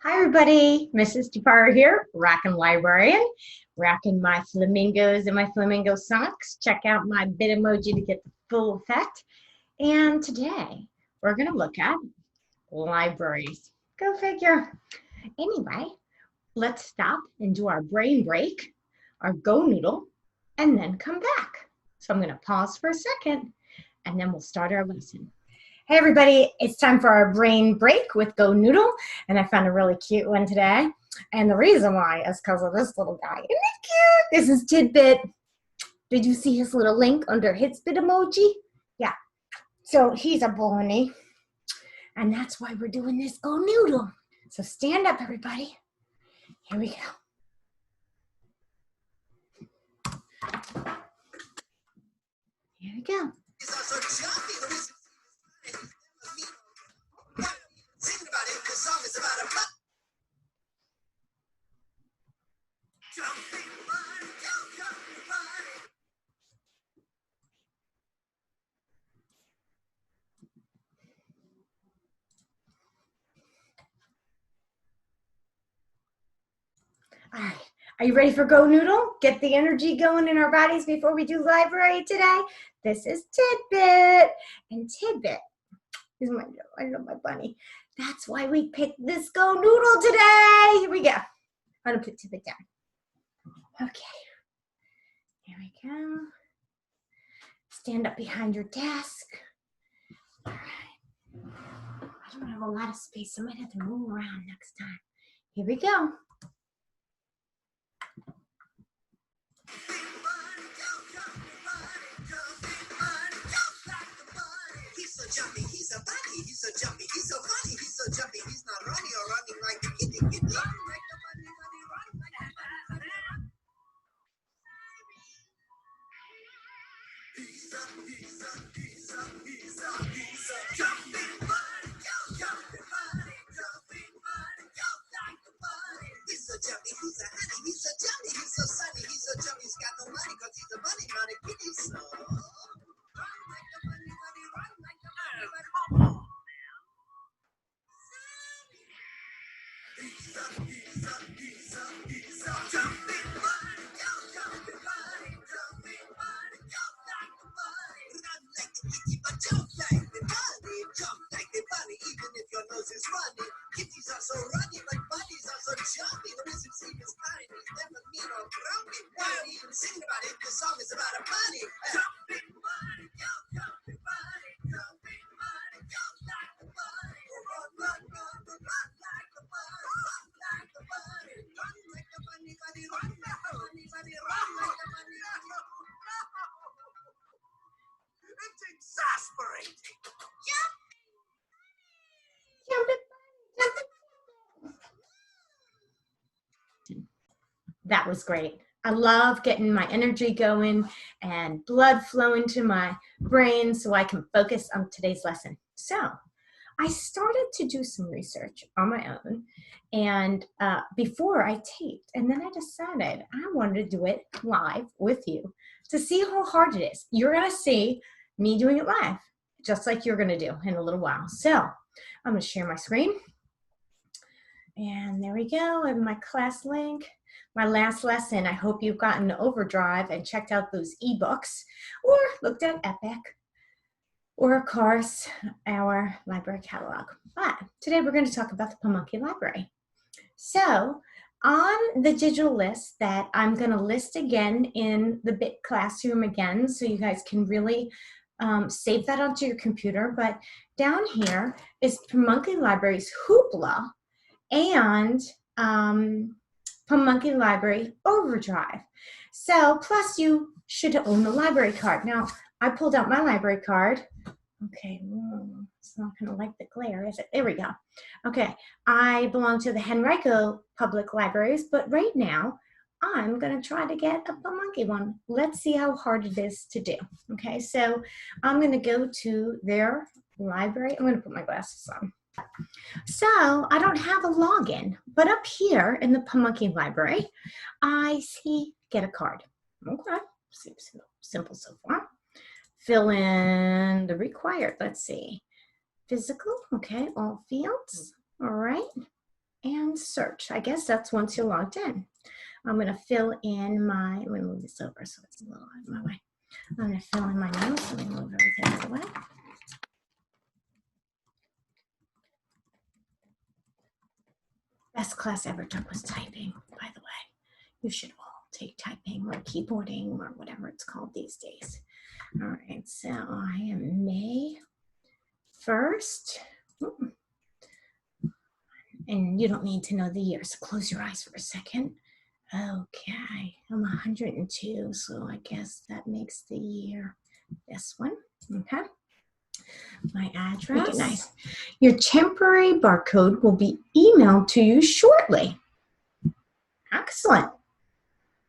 Hi everybody, Mrs. Jafar here, Rockin' Librarian, rocking my flamingos and my flamingo socks. Check out my bit emoji to get the full effect. And today we're gonna look at libraries. Go figure. Anyway, let's stop and do our brain break, our go noodle, and then come back. So I'm gonna pause for a second and then we'll start our lesson. Hey everybody, it's time for our brain break with Go Noodle, and I found a really cute one today. And the reason why is because of this little guy. Isn't it cute? This is Tidbit. Did you see his little link under his bit emoji? Yeah. So he's a bunny, and that's why we're doing this Go Noodle. So stand up, everybody. Here we go. Here we go. All right, are you ready for Go Noodle? Get the energy going in our bodies before we do library today. This is Tidbit, and Tidbit is I love my bunny. That's why we picked this Go Noodle today. Here we go. I'm gonna put Tidbit down. Okay, here we go. Stand up behind your desk. All right. I don't have a lot of space, so I might have to move around next time. Here we go. Jumpy, he's a bunny, he's so jumpy, he's so funny, he's so jumpy, he's not running or running like a kitty, kitty. Run like a bunny, bunny, run like a bunny, bunny. He's a jumping bunny, jumping bunny, jumping bunny, jump like a bunny. He's so jumpy, he's a honey, he's so jumpy, he's so sunny, he's so jumpy, he's got no money, cause he's a bunny, not a kitty, so. Run like a bunny, bunny, run like a bunny, bunny. Come on. He's a jumping bunny, jumping bunny, jumping bunny, jump like a bunny. Run like a kitty, but jump like the bunny, jump like the bunny, even if your nose is runny. Kitties are so runny, but bunnies are so jumpy. The reason Steve is fine, he's never mean or grumpy. Why don't we even sing about it? The song is about a bunny. Jumping bunny, jumping bunny, jumping bunny, jump like a bunny. Run, run, run, run, run like a bunny. It's exasperating. That was great. I love getting my energy going and blood flowing to my brain so I can focus on today's lesson. So I started to do some research on my own, and before I taped, and then I decided I wanted to do it live with you to see how hard it is. You're going to see me doing it live, just like you're going to do in a little while. So I'm going to share my screen, and there we go. I have my class link. My last lesson, I hope you've gotten to Overdrive and checked out those ebooks or looked at Epic, or of course, our library catalog. But today we're going to talk about the Pamunkey Library. So on the digital list that I'm going to list again in the Bit Classroom again, so you guys can really save that onto your computer. But down here is Pamunkey Library's Hoopla and Pamunkey Library Overdrive. So plus you should own the library card. Now I pulled out my library card. Okay, it's not gonna like the glare, is it? There we go. Okay, I belong to the Henrico Public Libraries, but right now I'm gonna try to get a Pamunkey one. Let's see how hard it is to do. Okay, so I'm gonna go to their library. I'm gonna put my glasses on. So I don't have a login, but up here in the Pamunkey Library, I see get a card. Okay, seems simple so far. Fill in the required, let's see. Physical, okay, all fields, all right. And and search. I guess that's once you're logged in. I'm going to fill in my, let me move this over so it's a little out of my way. I'm going to fill in my notes. Let me move everything out of the way. Best class ever took was typing, by the way. You should all take typing or keyboarding or whatever it's called these days. All right, so I am May 1st. And you don't need to know the year, so close your eyes for a second. Okay, I'm 102, so I guess that makes the year this one. Okay. My address. Okay, nice. Your temporary barcode will be emailed to you shortly. Excellent.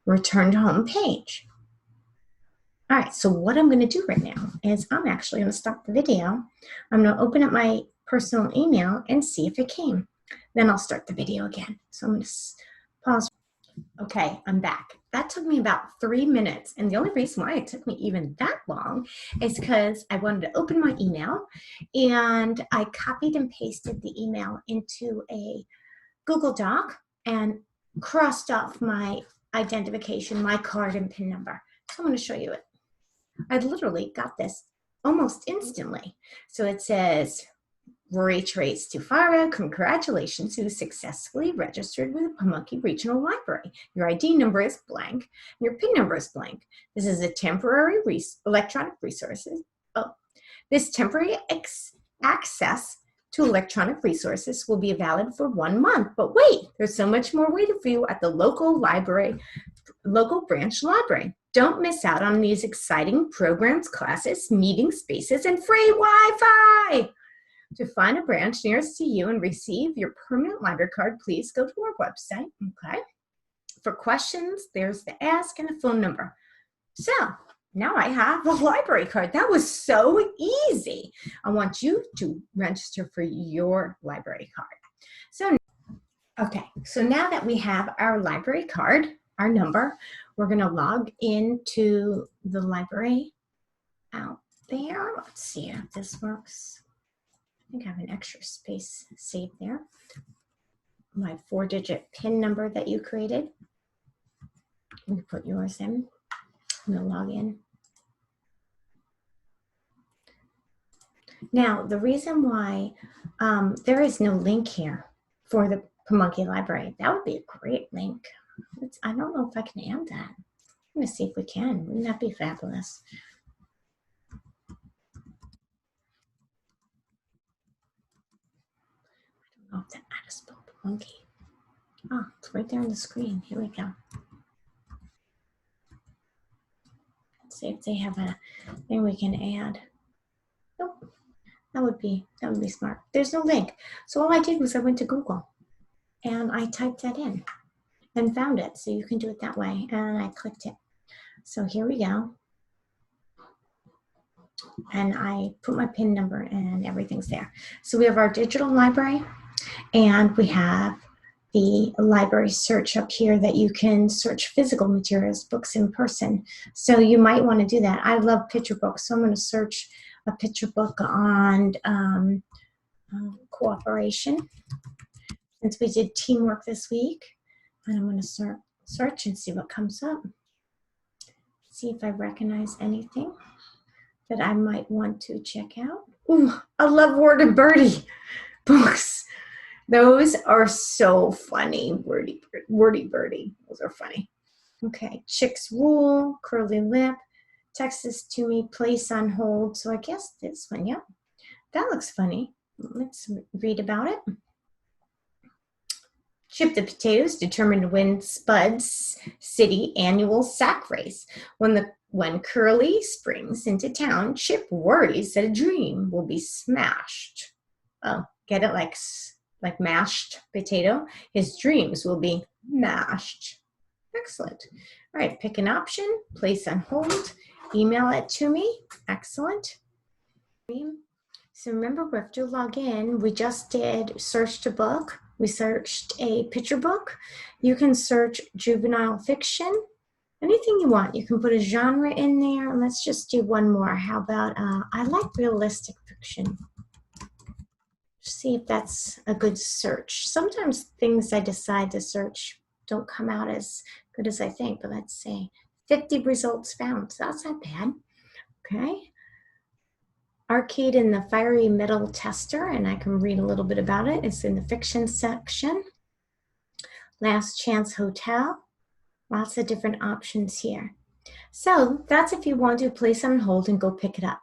Return to home page. All right, so what I'm going to do right now is I'm actually going to stop the video. I'm going to open up my personal email and see if it came. Then I'll start the video again. So I'm going to pause. Okay, I'm back. That took me about 3 minutes. And the only reason why it took me even that long is because I wanted to open my email and I copied and pasted the email into a Google Doc and crossed off my identification, my card and PIN number. So I'm going to show you it. I literally got this almost instantly. So it says, Rory Trace Tufara, congratulations, you successfully registered with the Pamunkey Regional Library. Your ID number is blank, and your PIN number is blank. This is a temporary electronic resources. Oh, this temporary access to electronic resources will be valid for 1 month. But wait, there's so much more waiting for you at the local branch library. Don't miss out on these exciting programs, classes, meeting spaces, and free Wi-Fi. To find a branch nearest to you and receive your permanent library card, please go to our website, okay? For questions, there's the ask and the phone number. So now I have a library card. That was so easy. I want you to register for your library card. So, okay, so now that we have our library card, our number, we're gonna log into the library out there. Let's see if this works. I think I have an extra space saved there. My 4-digit PIN number that you created. You put yours in. I'm gonna log in. Now, the reason why there is no link here for the Pamunkey Library, that would be a great link. I don't know if I can add that. I'm gonna see if we can. Wouldn't that be fabulous? I don't know if that how to spell Pamunkey. Oh, it's right there on the screen. Here we go. Let's see if they have a thing we can add. Nope. That would be smart. There's no link. So all I did was I went to Google and I typed that in and found it. So you can do it that way. And I clicked it. So here we go. And I put my PIN number and everything's there. So we have our digital library and we have the library search up here that you can search physical materials, books in person. So you might want to do that. I love picture books, so I'm going to search a picture book on cooperation, since we did teamwork this week. And I'm going to search and see what comes up. See if I recognize anything that I might want to check out. Ooh, I love Wordy Birdie books. Those are so funny. Wordy Birdie. Those are funny. Okay. Chicks Rule, Curly Lip, Texas to Me, Place on Hold. So I guess this one, yeah. That looks funny. Let's read about it. Chip the Potatoes determined to win Spud's City annual sack race. When Curly springs into town, Chip worries that a dream will be smashed. Oh, get it? Like mashed potato. His dreams will be mashed. Excellent. All right, pick an option, place on hold, email it to me. Excellent. So remember, we have to log in. We just did search to book. We searched a picture book. You can search juvenile fiction, anything you want. You can put a genre in there. Let's just do one more. How about, I like realistic fiction. See if that's a good search. Sometimes things I decide to search don't come out as good as I think, but let's see. 50 results found. So that's not bad. Okay. Arcade in the Fiery Metal Tester, and I can read a little bit about it. It's in the fiction section. Last Chance Hotel. Lots of different options here. So that's if you want to place on hold and go pick it up.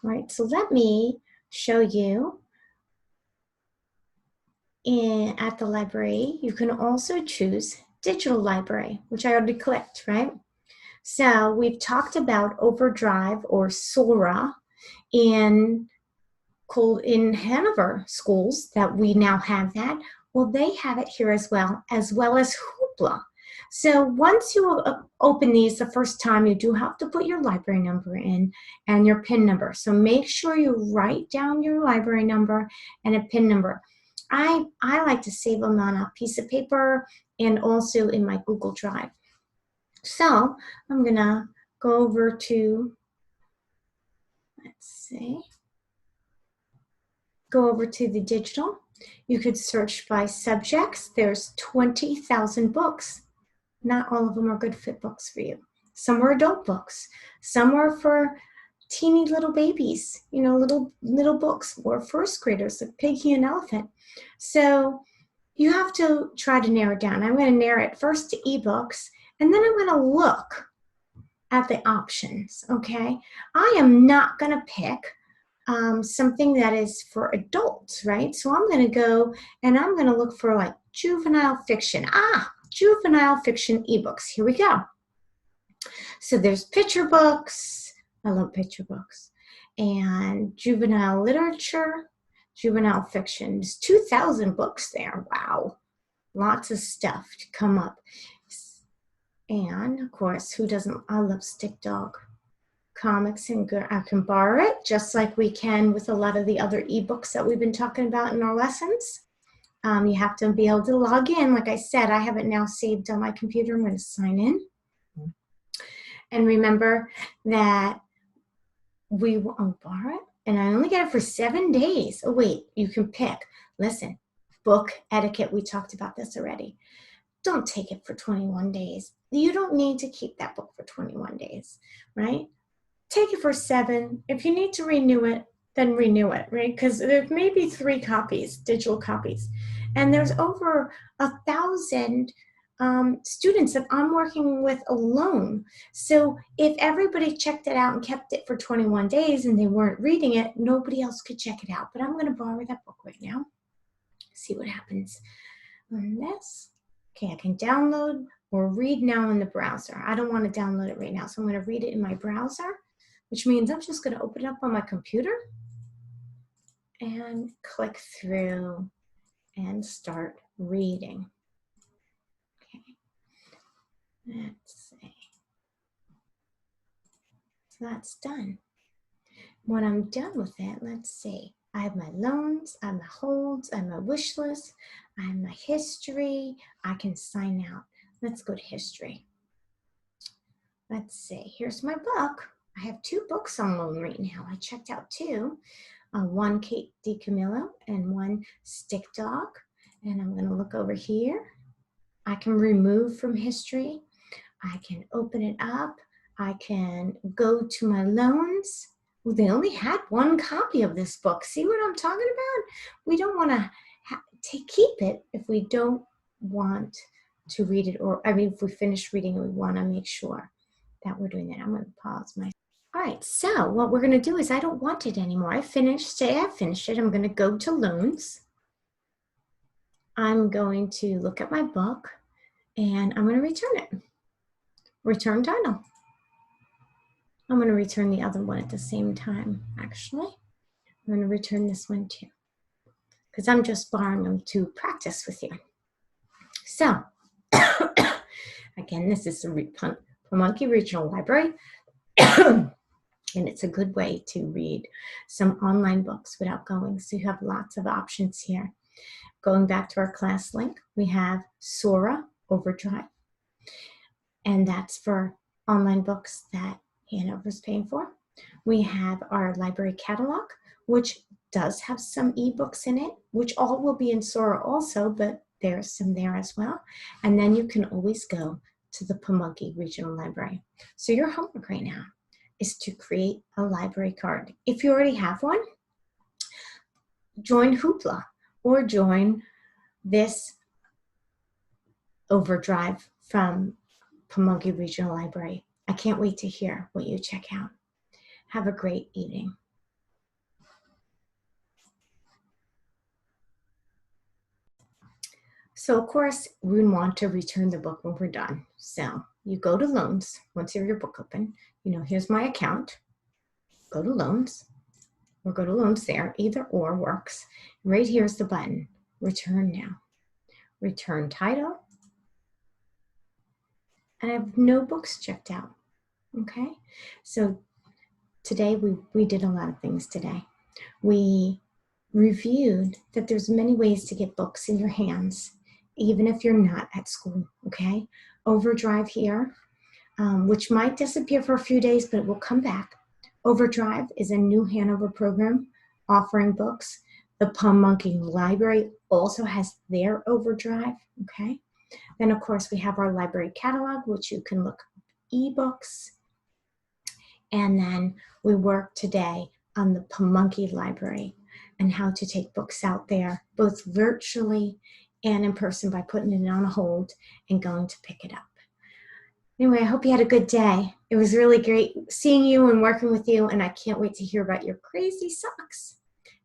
All right, so let me show you at the library. You can also choose digital library, which I already clicked, right? So we've talked about Overdrive or Sora in Hanover schools that we now have that. Well, they have it here as well as Hoopla. So once you open these the first time, you do have to put your library number in and your PIN number. So make sure you write down your library number and a PIN number. I like to save them on a piece of paper and also in my Google Drive. So I'm gonna go over to, let's see, go over to the digital. You could search by subjects. There's 20,000 books. Not all of them are good fit books for you. Some are adult books. Some are for teeny little babies, you know, little books, or first graders, like Piggy and Elephant. So you have to try to narrow it down. I'm going to narrow it first to ebooks, and then I'm going to look at the options, okay? I am not going to pick something that is for adults, right? So I'm going to go and I'm going to look for like juvenile fiction. Juvenile fiction ebooks. Here we go. So there's picture books. I love picture books. And juvenile literature, juvenile fiction. There's 2,000 books there. Wow. Lots of stuff to come up. And of course, who doesn't? I love Stick Dog comics, and I can borrow it just like we can with a lot of the other ebooks that we've been talking about in our lessons. You have to be able to log in. Like I said, I have it now saved on my computer. I'm going to sign in. And remember that we will borrow it, and I only get it for 7 days. Oh, wait, you can pick. Listen, book etiquette. We talked about this already. Don't take it for 21 days. You don't need to keep that book for 21 days, right? Take it for 7. If you need to renew it, then renew it, right? Because there may be 3 copies, digital copies. And there's over 1,000 students that I'm working with alone. So if everybody checked it out and kept it for 21 days and they weren't reading it, nobody else could check it out. But I'm going to borrow that book right now. See what happens on this. Okay, I can download or read now in the browser. I don't want to download it right now, so I'm going to read it in my browser, which means I'm just going to open it up on my computer and click through and start reading. Okay, let's see. So that's done. When I'm done with it, let's see. I have my loans, I have my holds, I have my wish list, I have my history. I can sign out. Let's go to history. Let's see. Here's my book. I have 2 books on loan right now. I checked out 2. One Kate DiCamillo and one Stick Dog. And I'm going to look over here. I can remove from history. I can open it up. I can go to my loans. Well, they only had 1 copy of this book. See what I'm talking about? We don't want to keep it if we don't want to read it. Or, I mean, if we finish reading it, we want to make sure that we're doing that. I'm going to pause my. All right, so what we're going to do is I don't want it anymore. I finished it. I'm going to go to loans. I'm going to look at my book, and I'm going to return it. Return title. I'm going to return the other one at the same time, actually. I'm going to return this one too, because I'm just borrowing them to practice with you. So, again, this is the Pamunkey Regional Library. And it's a good way to read some online books without going. So you have lots of options here. Going back to our class link, we have Sora Overdrive. And that's for online books that Hanover's paying for. We have our library catalog, which does have some ebooks in it, which all will be in Sora also, but there's some there as well. And then you can always go to the Pamunkey Regional Library. So your homework right now is to create a library card. If you already have one, join Hoopla or join this Overdrive from Pamunkey Regional Library. I can't wait to hear what you check out. Have a great evening. So of course, we want to return the book when we're done. So you go to loans, once you have your book open, here's my account. Go to loans, or go to loans there, either or works. Right here's the button, return now. Return title. And I have no books checked out, okay? So today we did a lot of things today. We reviewed that there's many ways to get books in your hands, even if you're not at school, okay? Overdrive here, which might disappear for a few days, but it will come back. Overdrive is a New Hanover program offering books. The Pamunkey Library also has their Overdrive, okay? Then of course we have our library catalog, which you can look up ebooks. And then we work today on the Pamunkey Library and how to take books out there, both virtually and in person by putting it on a hold and going to pick it up. Anyway, I hope you had a good day. It was really great seeing you and working with you, and I can't wait to hear about your crazy socks.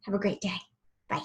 Have a great day. Bye.